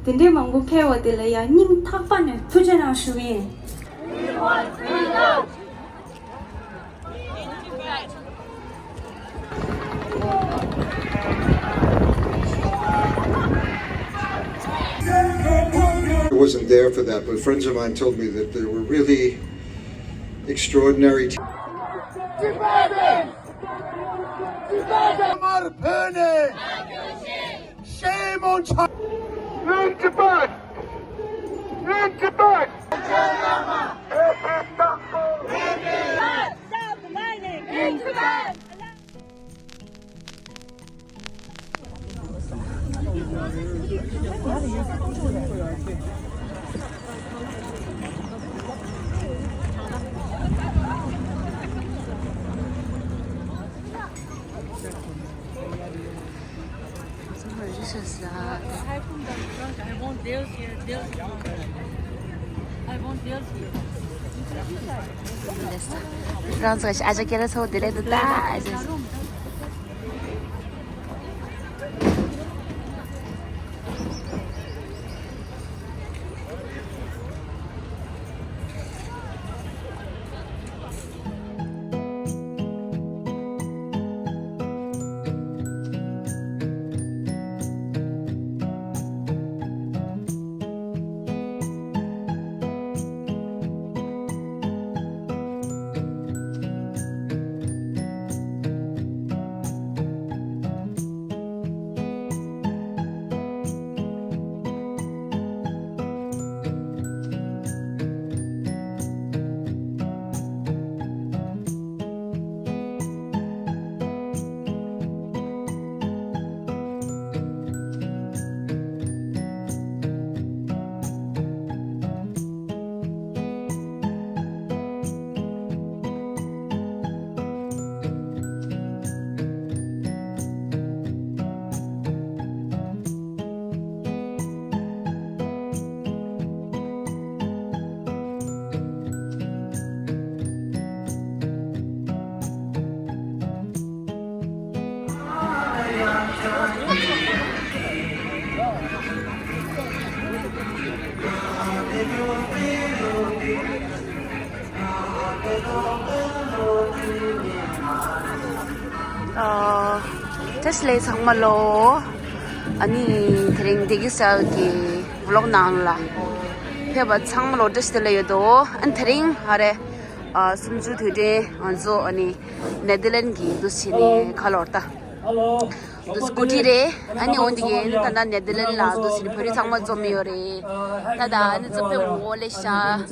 근데 망고 패워들래야 님 탑반에 투자나 수위. I wasn't there for that, but friends of mine told me that there were really extraordinary. Tibetan! Tibetan! Shame on China! Learn Tibet! Learn Tibet! Stop the mining in Tibet! 프랑스가 아주 길어서 드레드다. 테슬레 정말로 아니 드링 되게 싸기 블록 나올라 페바 정말로 테슬레도 안 드링 하래 숨주 되게 안조 아니 네덜란드 도시네 칼로르다 스쿠티레 아니 온디게 나나 네덜란드 도시네 버리 정말 좀 미어레 나다 아니 접해 올레샤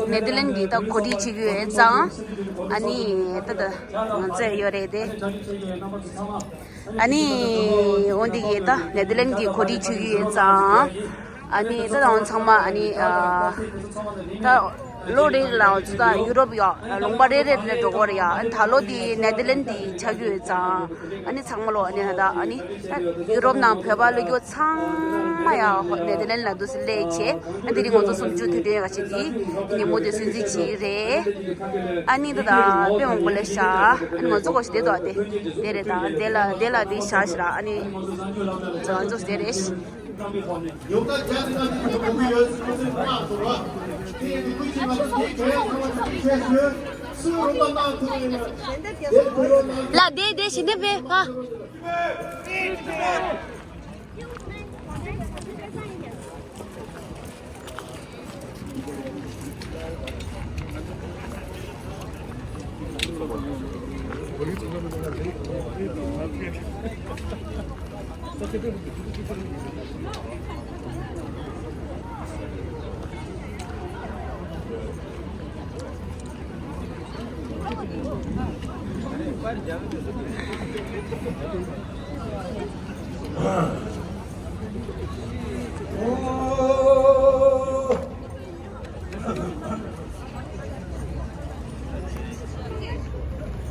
네덜란드 다 코디 지구에 장 아니 따다 먼저 요래데 아니 온디게 다 네덜란드 코디 지구에 장 아니 따다 정말 아니 다 로리 라우즈다 유럽이야 롱바레레를 도거리야 안 달로디 네덜란드 자규자 아니 정말로 아니 하다 아니 유럽 남 페발로 창마야 네덜란드도 슬레체 안들이 먼저 숨주 드려 가시디 이 모두 순지치레 아니다 병 걸레샤 아니 먼저 것이 돼도 돼 데레다 델라디 샤시라 아니 저저 데레시 라 네 신데베 아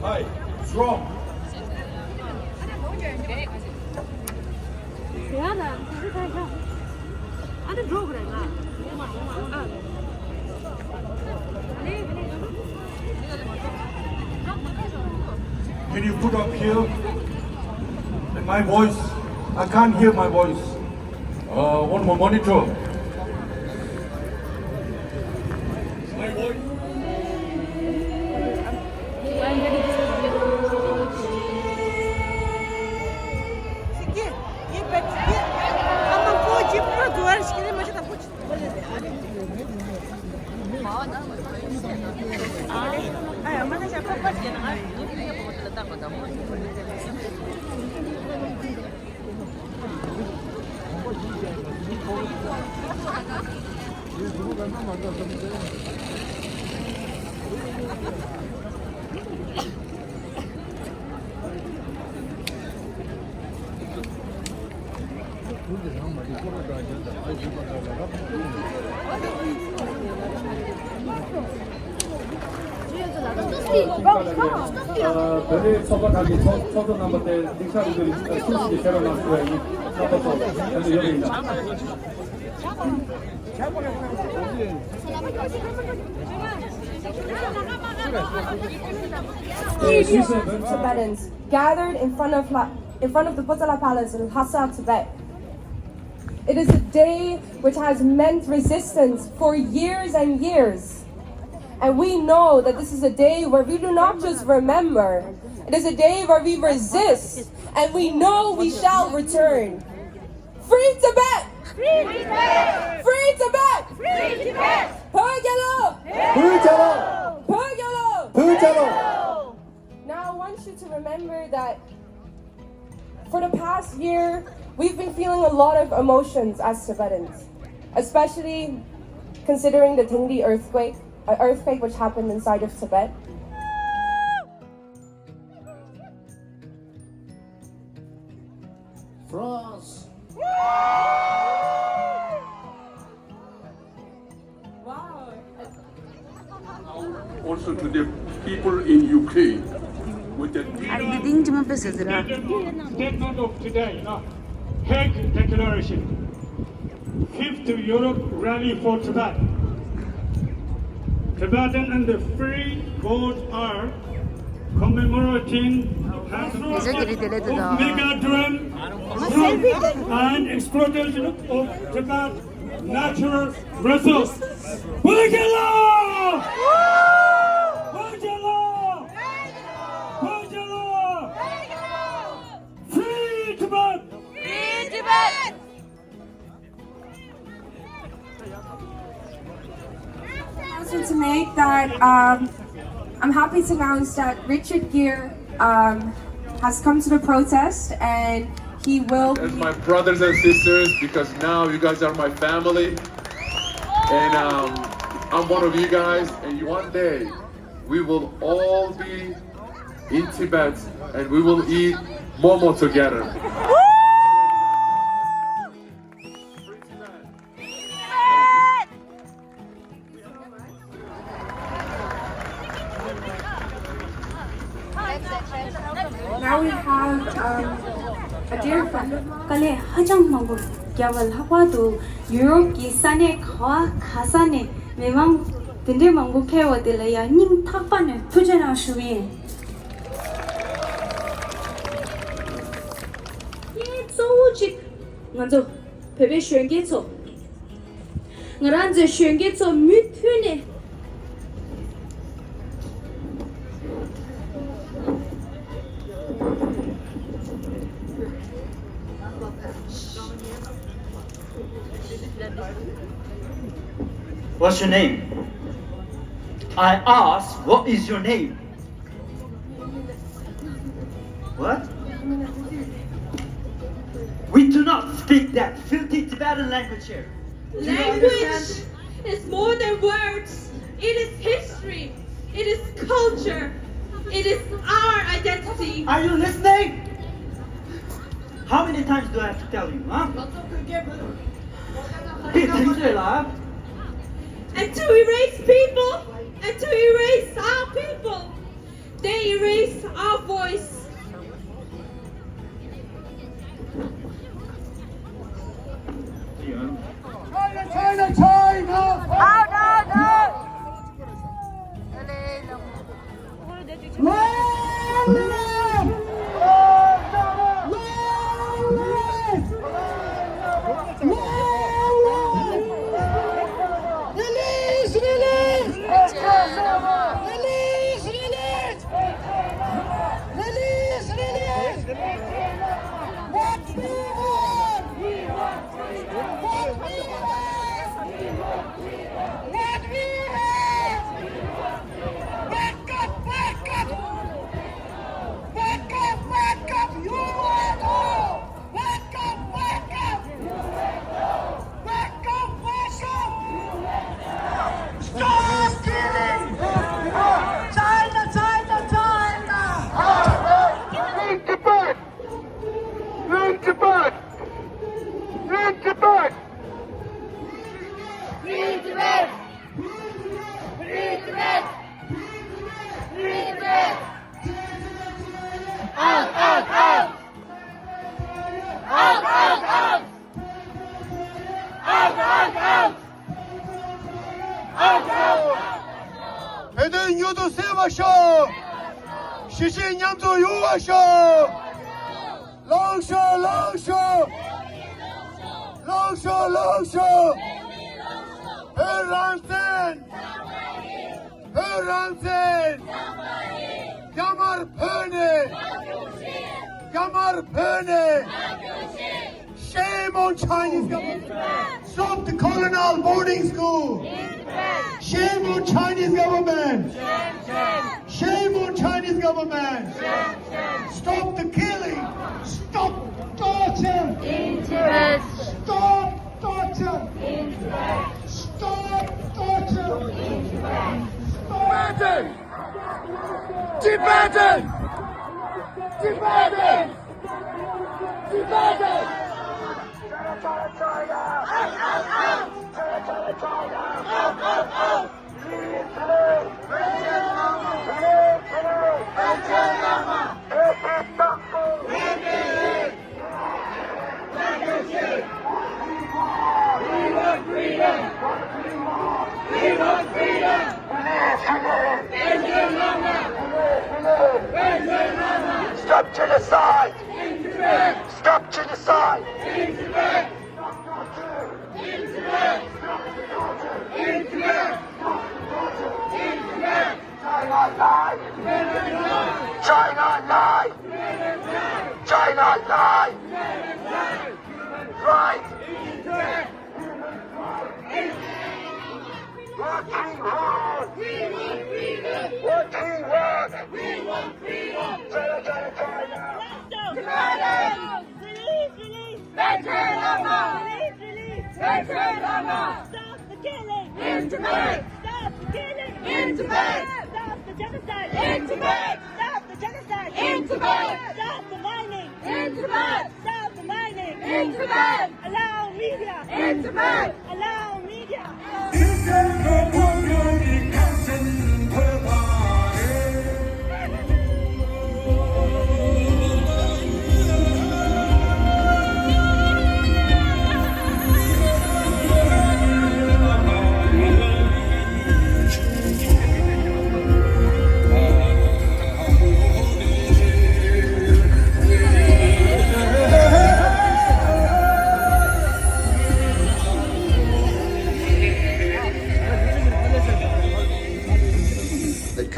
Hi, strong. Can you put up here? And my voice, I can't hear my voice. One more monitor. My voice. 별의 처박하기 초도 남을 때 닉사들이 수시에 새로 나왔어요. 나빠서 근데 여기 있다. Tibetans gathered in front of the Potala Palace in Lhasa, Tibet. It is a day which has meant resistance for years and years. And we know that this is a day where we do not just remember, it is a day where we resist, and we know we shall return. Free Tibet! Free Tibet! Free Tibet! Free Tibet! Pagalo! Pagalo! Pagalo! Pagalo! Now I want you to remember that for the past year, we've been feeling a lot of emotions as Tibetans, especially considering the Tingdi earthquake which happened inside of Tibet. France! Wow. Also to the people in Ukraine with the Reading cuma pesudra. statement of today, Hague Declaration, 5th Europe Rally for Tibet. Tibetan and the free world are commemorating Neyse, geri deledi daha. mega drum and exploitation of Tibet natural resource. Pagalo! Pagalo! Pagalo! Free Tibet! Free Tibet! To make that I'm happy to announce that Richard Gere has come to the protest and he will as my brothers and sisters, because now you guys are my family and I'm one of you guys, and one day we will all be in Tibet and we will eat momo together. now we have a dear friend of mine. kale hajang mangu kyawal hapa tu Europe ki sane khawa khasane memang tende mangu phewa de la ya ning thakpa ne phujana shuwe ye zoji nganzo pepe shwenge zo ngaranze shwenge zo mythune What's your name? I asked, what is your name? What? We do not speak that filthy Tibetan language here. Do you Language understand? is more than words. It is history. It is culture. It is our identity. Are you listening? How many times do I have to tell you, huh? And to erase people, and to erase our people, they erase our voice. China, China! Out, out, out! Land! 배든 유도 세마쇼 시신 냠도 유아쇼 롱쇼 롱쇼 롱쇼 롱쇼 Hörransen Hörransen Gamar pöne Gamar pöne Shame on Chinese government. Stop the colonial boarding school. Shame on Chinese government. Shame on Chinese government. Stop the killing. Stop torture. Stop torture. Stop torture. Tibetan. Tibetan. Tibetan. Tibetan. Stop genocide! Stop genocide! In Tibet! In Tibet! In Tibet! In Tibet! China lie! China lie! China lie! Right! Working hard! We want freedom! Working hard! We want freedom! China! Tibetan! Release! Veteran Lama! Release! Veteran Lama! Stop the killing! In Tibet! Stop the killing! In Tibet! Stop the genocide! In Tibet! Stop the genocide! In Tibet! Stop the mining! In Tibet! Stop the mining! In Tibet! Allow media! In Tibet! Allow media!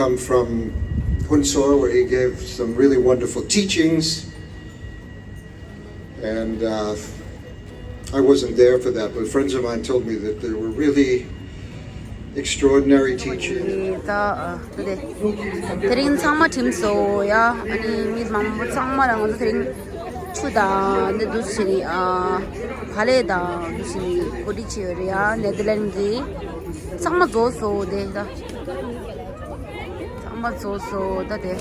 Come from Hunsor, where he gave some really wonderful teachings, and I wasn't there for that, but friends of mine told me that there were really extraordinary teachings. 드링 창마 팀소야 아니 미mam부 창마랑 어서 드링 추다 근데 두시니 발레다 두시니 고디치어리아 네덜란드 창마 조소 데다 창마 조소 다데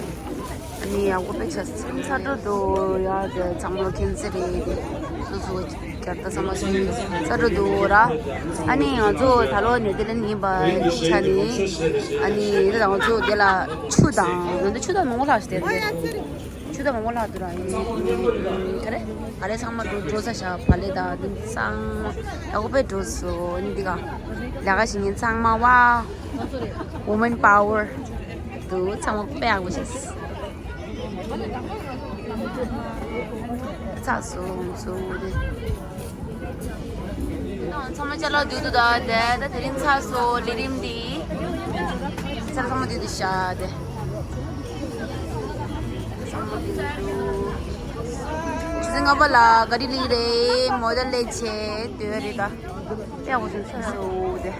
아니 하고 배쳤 사도도 야데 창마 캔슬이 소소 갔다 사마시 사도도라 아니 저 달로 네덜란드 바 차니 아니 이러다 저 데라 추다 근데 추다 뭔가 하시대 추다 뭔가 하더라 그래 아래 상마도 조사샤 발레다 상 하고 배줬어 니가 나가시는 상마와 woman power 또 상마 빼고 싶어 자소 소데 sama chala dudu da da terin saso lirim di chala sama dudu sha de sama dudu jinga bala gari li re model le che de da ya wo sun so de